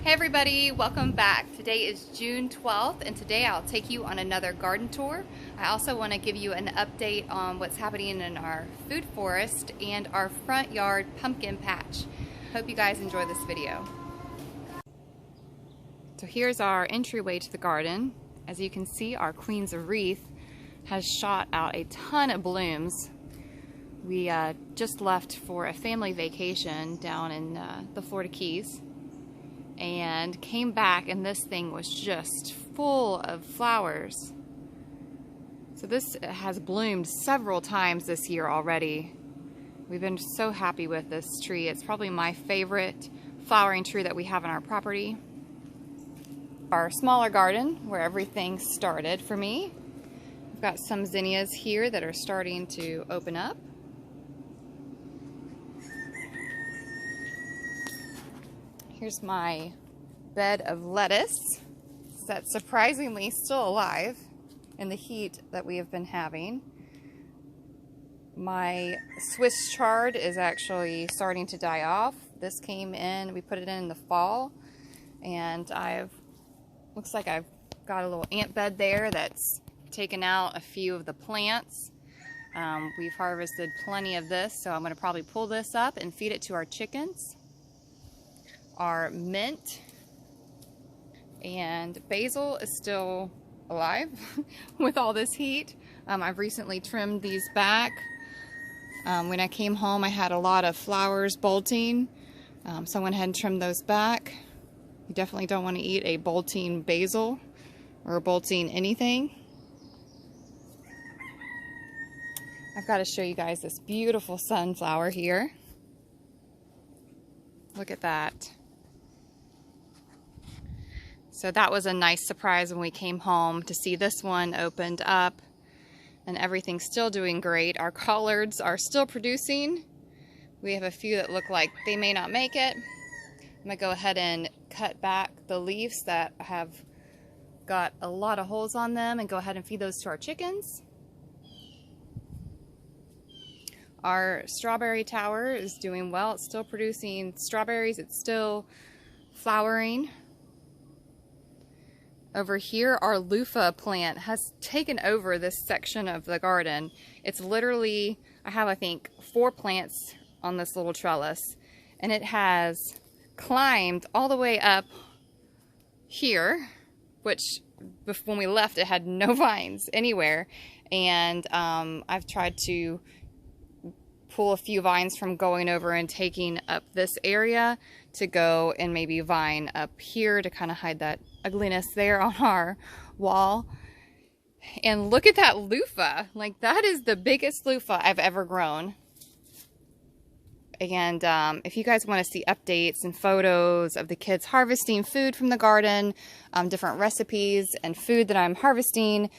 Hey everybody, welcome back. Today is June 12th and today I'll take you on another garden tour. I also want to give you an update on what's happening in our food forest and our front yard pumpkin patch. Hope you guys enjoy this video. So here's our entryway to the garden. As you can see, our Queen's Wreath has shot out a ton of blooms. We just left for a family vacation down in the Florida Keys and came back, and this thing was just full of flowers. So this has bloomed several times this year already. We've been so happy with this tree. It's probably my favorite flowering tree that we have on our property. Our smaller garden where everything started for me. We've got some zinnias here that are starting to open up. Here's my bed of lettuce that's surprisingly still alive in the heat that we have been having. My Swiss chard is actually starting to die off. This came in, we put it in the fall, and looks like I've got a little ant bed there that's taken out a few of the plants. We've harvested plenty of this, so I'm going to probably pull this up and feed it to our chickens. Our mint and basil is still alive with all this heat. I've recently trimmed these back. When I came home, I had a lot of flowers bolting, so I went ahead and trimmed those back. You definitely don't want to eat a bolting basil or a bolting anything. I've got to show you guys this beautiful sunflower here. Look at that. So that was a nice surprise when we came home to see this one opened up, and everything's still doing great. Our collards are still producing. We have a few that look like they may not make it. I'm gonna go ahead and cut back the leaves that have got a lot of holes on them and go ahead and feed those to our chickens. Our strawberry tower is doing well. It's still producing strawberries. It's still flowering. Over here, our loofah plant has taken over this section of the garden. It's literally, I have, I think, 4 plants on this little trellis, and it has climbed all the way up here, which when we left, it had no vines anywhere. And I've tried to pull a few vines from going over and taking up this area to go and maybe vine up here to kind of hide that ugliness there on our wall. And look at that loofah. Like, that is the biggest loofah I've ever grown. And if you guys want to see updates and photos of the kids harvesting food from the garden, different recipes and food that I'm harvesting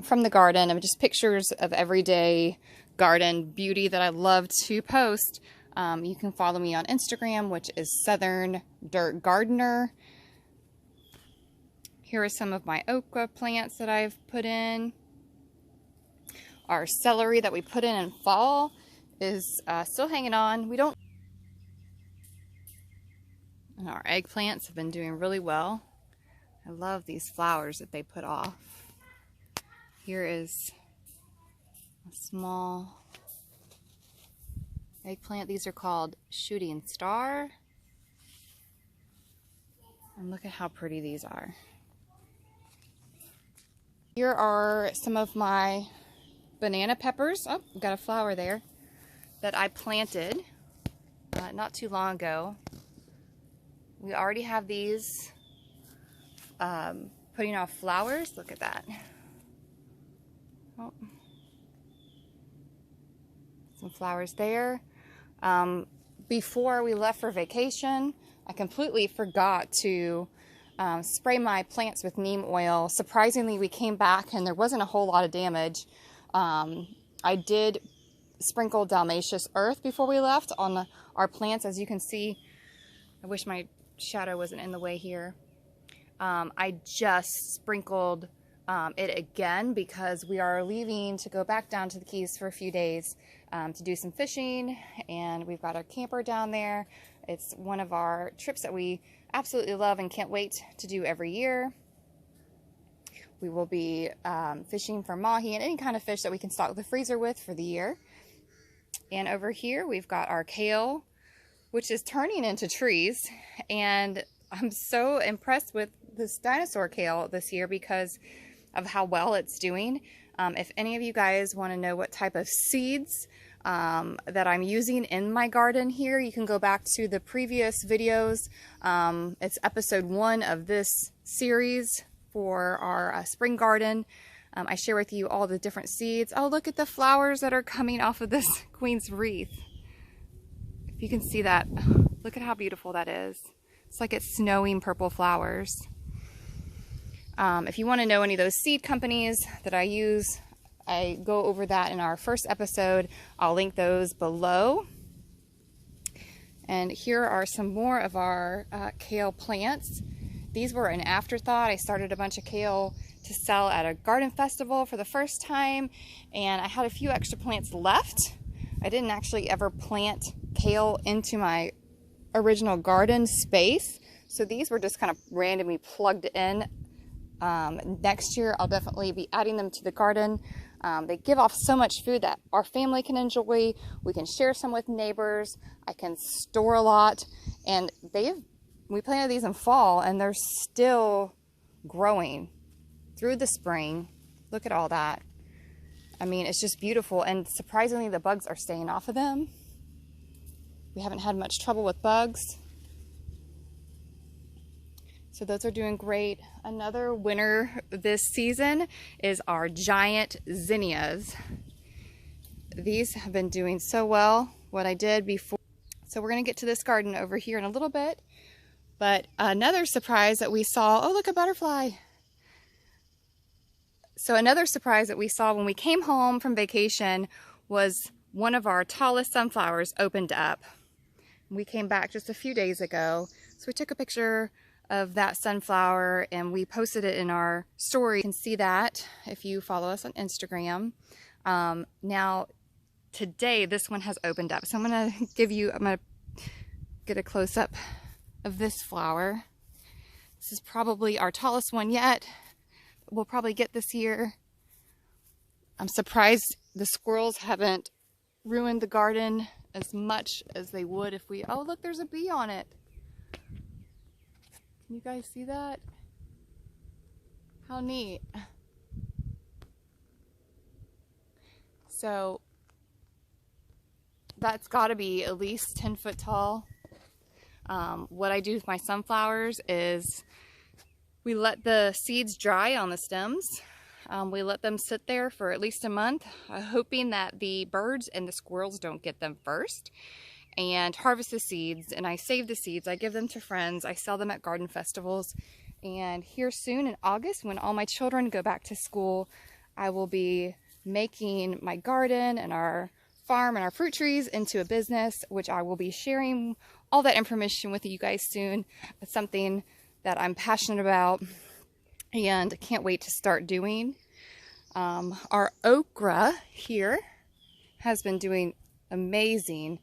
from the garden, and just pictures of everyday garden beauty that I love to post, you can follow me on Instagram, which is Southern Dirt Gardener. Here are some of my okra plants that I've put in. Our celery that we put in fall is still hanging on. And our eggplants have been doing really well. I love these flowers that they put off. Here is a small eggplant. These are called shooting star. And look at how pretty these are. Here are some of my banana peppers. Oh, we've got a flower there that I planted not too long ago. We already have these putting off flowers. Look at that. Oh. Some flowers there. Before we left for vacation, I completely forgot to spray my plants with neem oil. Surprisingly, we came back and there wasn't a whole lot of damage. I did sprinkle Dalmatius earth before we left on our plants. As you can see, I wish my shadow wasn't in the way here. I just sprinkled it again because we are leaving to go back down to the Keys for a few days to do some fishing, and we've got our camper down there, It's one of our trips that we absolutely love and can't wait to do every year. We will be fishing for mahi and any kind of fish that we can stock the freezer with for the year. And over here we've got our kale, which is turning into trees. And I'm so impressed with this dinosaur kale this year because of how well it's doing. If any of you guys want to know what type of seeds that I'm using in my garden here, you can go back to the previous videos. It's episode 1 of this series for our spring garden. I share with you all the different seeds. Oh, look at the flowers that are coming off of this queen's wreath. If you can see that, look at how beautiful that is. It's like it's snowing purple flowers. If you want to know any of those seed companies that I use, I go over that in our first episode. I'll link those below. And here are some more of our kale plants. These were an afterthought. I started a bunch of kale to sell at a garden festival for the first time, and I had a few extra plants left. I didn't actually ever plant kale into my original garden space, so these were just kind of randomly plugged in. Next year I'll definitely be adding them to the garden. They give off so much food that our family can enjoy. We can share some with neighbors. I can store a lot, and we planted these in fall and they're still growing through the spring. Look at all that. I mean, it's just beautiful, and surprisingly the bugs are staying off of them. We haven't had much trouble with bugs. So those are doing great. Another winner this season is our giant zinnias. These have been doing so well, what I did before. So we're gonna get to this garden over here in a little bit. But another surprise that we saw, oh look, a butterfly. So another surprise that we saw when we came home from vacation was one of our tallest sunflowers opened up. We came back just a few days ago. So we took a picture of that sunflower and we posted it in our story. You can see that if you follow us on Instagram. Now today this one has opened up. So I'm gonna get a close-up of this flower. This is probably our tallest one yet. We'll probably get this year. I'm surprised the squirrels haven't ruined the garden as much as they would if we, oh look, there's a bee on it. Can you guys see that? How neat. So that's got to be at least 10 foot tall. What I do with my sunflowers is we let the seeds dry on the stems. We let them sit there for at least a month, hoping that the birds and the squirrels don't get them first, and harvest the seeds. And I save the seeds, I give them to friends, I sell them at garden festivals. And here soon in August, when all my children go back to school, I will be making my garden and our farm and our fruit trees into a business, which I will be sharing all that information with you guys soon. It's something that I'm passionate about and can't wait to start doing. Our okra here has been doing amazing.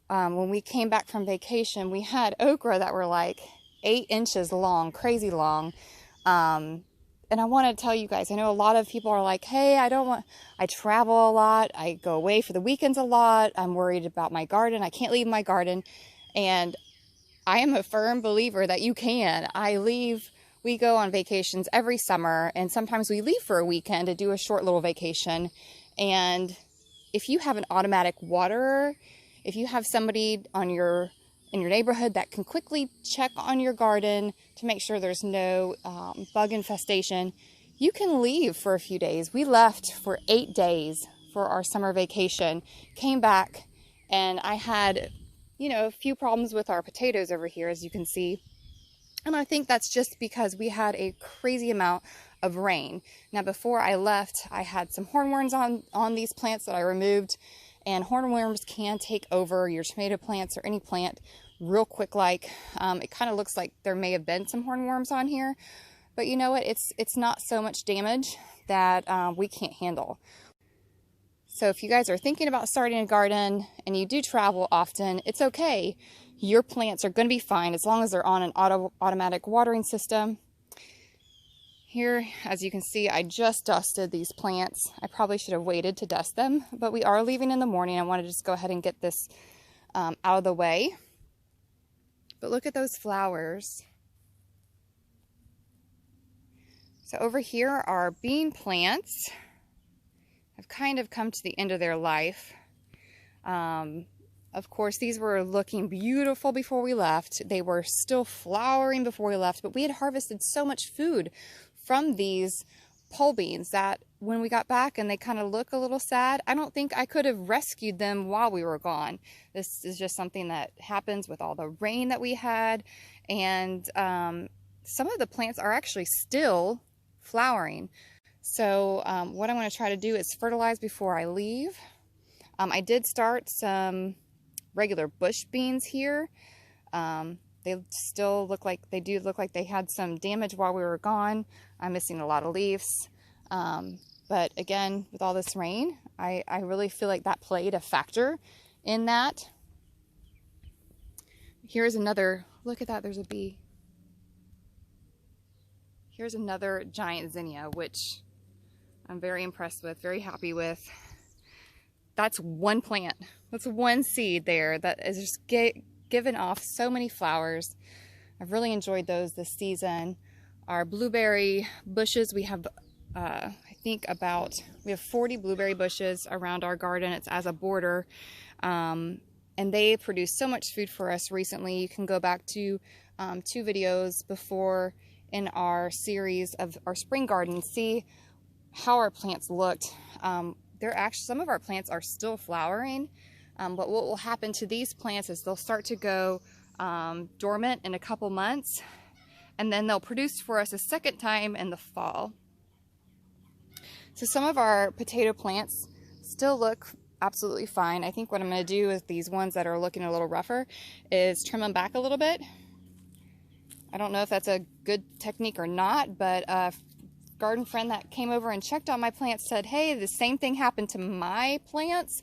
When we came back from vacation, we had okra that were like 8 inches long, crazy long. And I want to tell you guys, I know a lot of people are like, hey, I travel a lot. I go away for the weekends a lot. I'm worried about my garden. I can't leave my garden. And I am a firm believer that you can. We go on vacations every summer, and sometimes we leave for a weekend to do a short little vacation. And if you have an automatic waterer, if you have somebody in your neighborhood that can quickly check on your garden to make sure there's no bug infestation, you can leave for a few days. We left for 8 days for our summer vacation, came back, and I had, a few problems with our potatoes over here, as you can see. And I think that's just because we had a crazy amount of rain. Now, before I left, I had some hornworms on these plants that I removed, and hornworms can take over your tomato plants or any plant real quick. It kind of looks like there may have been some hornworms on here, but you know what? It's not so much damage that we can't handle. So if you guys are thinking about starting a garden and you do travel often, it's okay. Your plants are going to be fine as long as they're on an automatic watering system. Here, as you can see, I just dusted these plants. I probably should have waited to dust them, but we are leaving in the morning. I want to just go ahead and get this out of the way. But look at those flowers. So over here, our bean plants have kind of come to the end of their life. Of course, these were looking beautiful before we left. They were still flowering before we left, but we had harvested so much food from these pole beans that when we got back and they kind of look a little sad, I don't think I could have rescued them while we were gone. This is just something that happens with all the rain that we had. And some of the plants are actually still flowering. So what I'm going to try to do is fertilize before I leave. I did start some regular bush beans here. They still look like they had some damage while we were gone. I'm missing a lot of leaves. But again, with all this rain, I really feel like that played a factor in that. Here's another, look at that, there's a bee. Here's another giant zinnia, which I'm very impressed with, very happy with. That's one plant. That's one seed there that is just given off so many flowers. I've really enjoyed those this season. Our blueberry bushes, we have I think we have 40 blueberry bushes around our garden. It's as a border. And they produce so much food for us recently. You can go back to 2 videos before in our series of our spring garden, see how our plants looked. Some of our plants are still flowering, but what will happen to these plants is they'll start to go dormant in a couple months, and then they'll produce for us a second time in the fall. So some of our potato plants still look absolutely fine. I think what I'm going to do with these ones that are looking a little rougher is trim them back a little bit. I don't know if that's a good technique or not, but a garden friend that came over and checked on my plants said, hey, the same thing happened to my plants.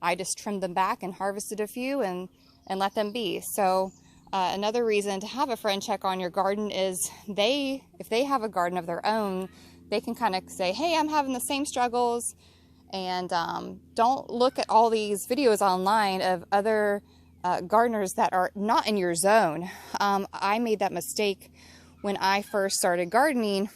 I just trimmed them back and harvested a few and let them be. So another reason to have a friend check on your garden is if they have a garden of their own, they can kind of say, hey, I'm having the same struggles. And don't look at all these videos online of other gardeners that are not in your zone. I made that mistake when I first started gardening.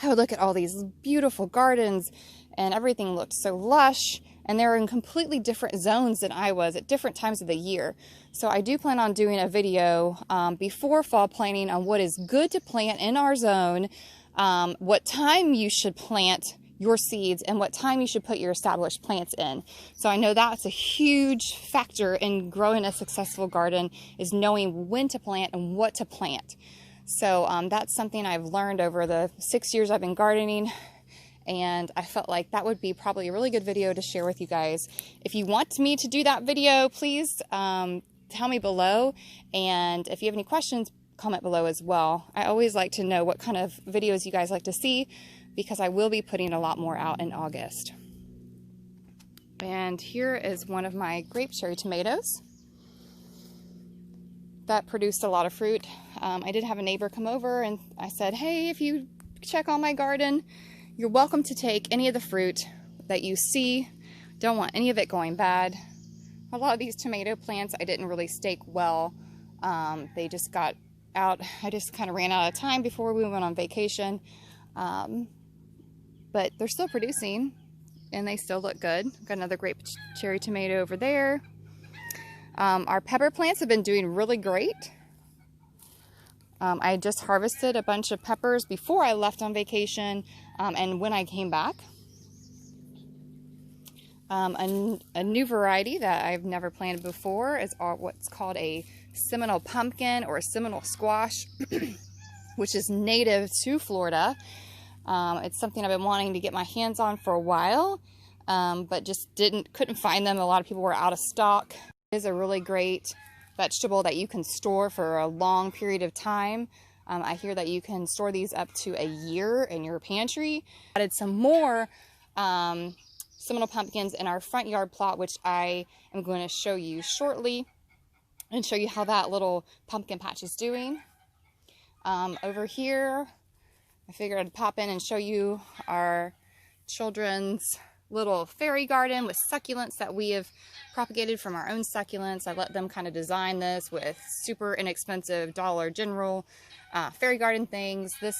I would look at all these beautiful gardens and everything looked so lush, and they were in completely different zones than I was at different times of the year. So I do plan on doing a video before fall planting on what is good to plant in our zone, what time you should plant your seeds, and what time you should put your established plants in. So I know that's a huge factor in growing a successful garden, is knowing when to plant and what to plant. So that's something I've learned over the 6 years I've been gardening, and I felt like that would be probably a really good video to share with you guys. If you want me to do that video, please tell me below, and if you have any questions, comment below as well. I always like to know what kind of videos you guys like to see, because I will be putting a lot more out in August. And here is one of my grape cherry tomatoes that produced a lot of fruit. I did have a neighbor come over and I said, hey, if you check on my garden, you're welcome to take any of the fruit that you see. Don't want any of it going bad. A lot of these tomato plants I didn't really stake well. They just got out. I just kind of ran out of time before we went on vacation. But they're still producing and they still look good. Got another grape cherry tomato over there. Our pepper plants have been doing really great. I just harvested a bunch of peppers before I left on vacation and when I came back. A new variety that I've never planted before is what's called a Seminole pumpkin or a Seminole squash, which is native to Florida. It's something I've been wanting to get my hands on for a while, but just couldn't find them. A lot of people were out of stock. It is a really great vegetable that you can store for a long period of time. I hear that you can store these up to a year in your pantry. Added some more seminal pumpkins in our front yard plot, which I am going to show you shortly and show you how that little pumpkin patch is doing. Over here, I figured I'd pop in and show you our children's little fairy garden with succulents that we have propagated from our own succulents. I let them kind of design this with super inexpensive Dollar General fairy garden things. This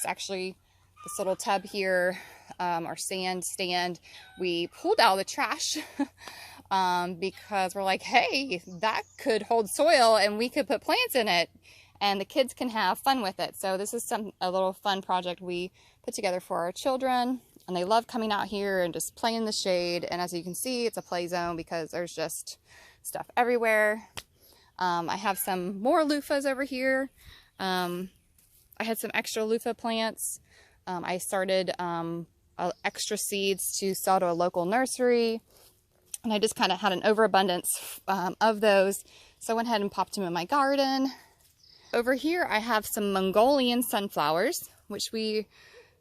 little tub here, our sand stand, we pulled out of the trash because we're like, hey, that could hold soil and we could put plants in it and the kids can have fun with it. So this is a little fun project we put together for our children, and they love coming out here and just playing in the shade. And as you can see, it's a play zone because there's just stuff everywhere. I have some more loofahs over here. I had some extra loofah plants. I started extra seeds to sell to a local nursery, and I just kind of had an overabundance of those, so I went ahead and popped them in my garden. Over here I have some Mongolian sunflowers, which we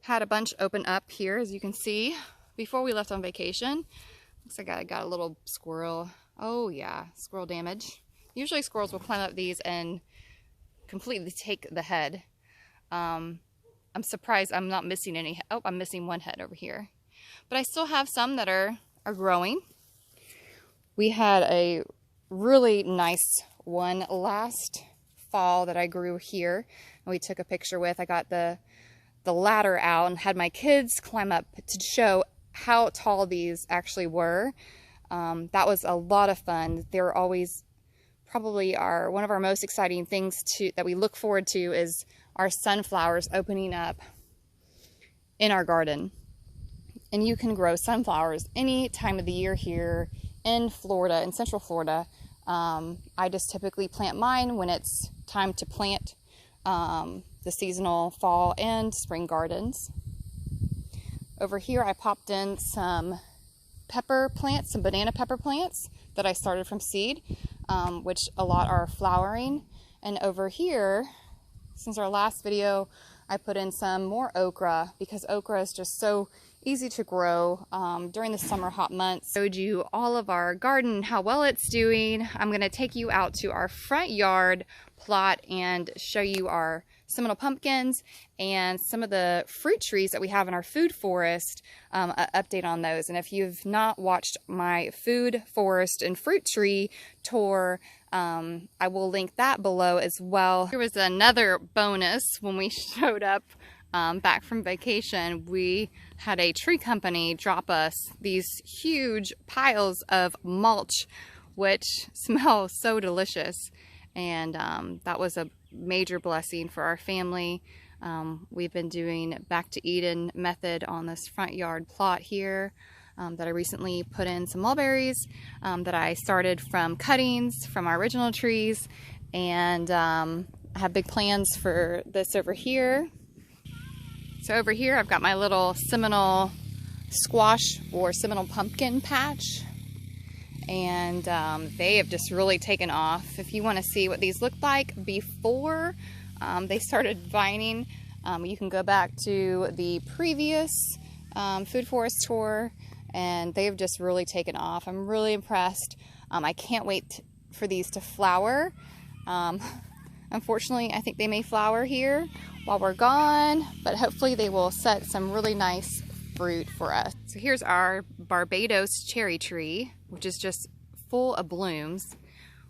had a bunch open up here, as you can see, before we left on vacation. Looks like I got a little squirrel. Oh yeah, squirrel damage. Usually squirrels will climb up these and completely take the head. I'm surprised I'm not missing any. Oh, I'm missing one head over here. But I still have some that are growing. We had a really nice one last fall that I grew here, and we took a picture with. I got the ladder out and had my kids climb up to show how tall these actually were. That was a lot of fun. They're always probably one of our most exciting things that we look forward to is our sunflowers opening up in our garden. And you can grow sunflowers any time of the year here in Florida, in Central Florida. I just typically plant mine when it's time to plant the seasonal fall and spring gardens. Over here I popped in some pepper plants, some banana pepper plants that I started from seed, which a lot are flowering. And over here, since our last video, I put in some more okra because okra is just so easy to grow during the summer hot months. I showed you all of our garden, how well it's doing. I'm going to take you out to our front yard plot and show you our seminal pumpkins and some of the fruit trees that we have in our food forest, update on those. And if you've not watched my food forest and fruit tree tour, I will link that below as well. Here was another bonus when we showed up back from vacation. We had a tree company drop us these huge piles of mulch, which smell so delicious. And that was a major blessing for our family. We've been doing back to Eden method on this front yard plot here that I recently put in some mulberries that I started from cuttings from our original trees. And I have big plans for this over here. So over here I've got my little seminal squash or seminal pumpkin patch, and they have just really taken off. If you want to see what these looked like before they started vining, you can go back to the previous food forest tour, and they've just really taken off. I'm really impressed. I can't wait for these to flower. Unfortunately, I think they may flower here while we're gone, but hopefully they will set some really nice fruit for us. So here's our Barbados cherry tree, which is just full of blooms.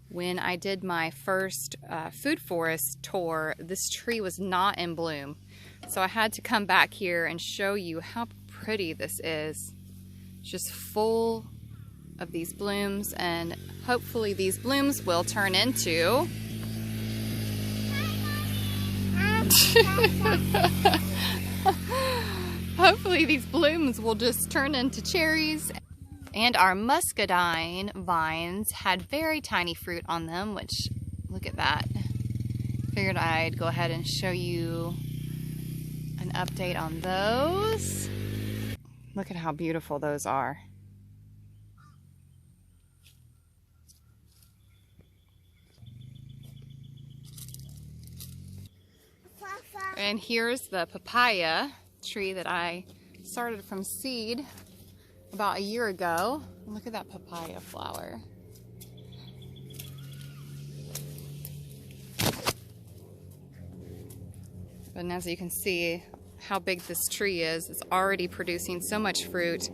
When I did my first food forest tour, this tree was not in bloom. So I had to come back here and show you how pretty this is. It's just full of these blooms, and hopefully these blooms will turn into hopefully these blooms will just turn into cherries. And our muscadine vines had very tiny fruit on them, which, look at that. Figured I'd go ahead and show you an update on those. Look at how beautiful those are. And here's the papaya tree that I started from seed about a year ago. Look at that papaya flower. And as you can see how big this tree is, it's already producing so much fruit.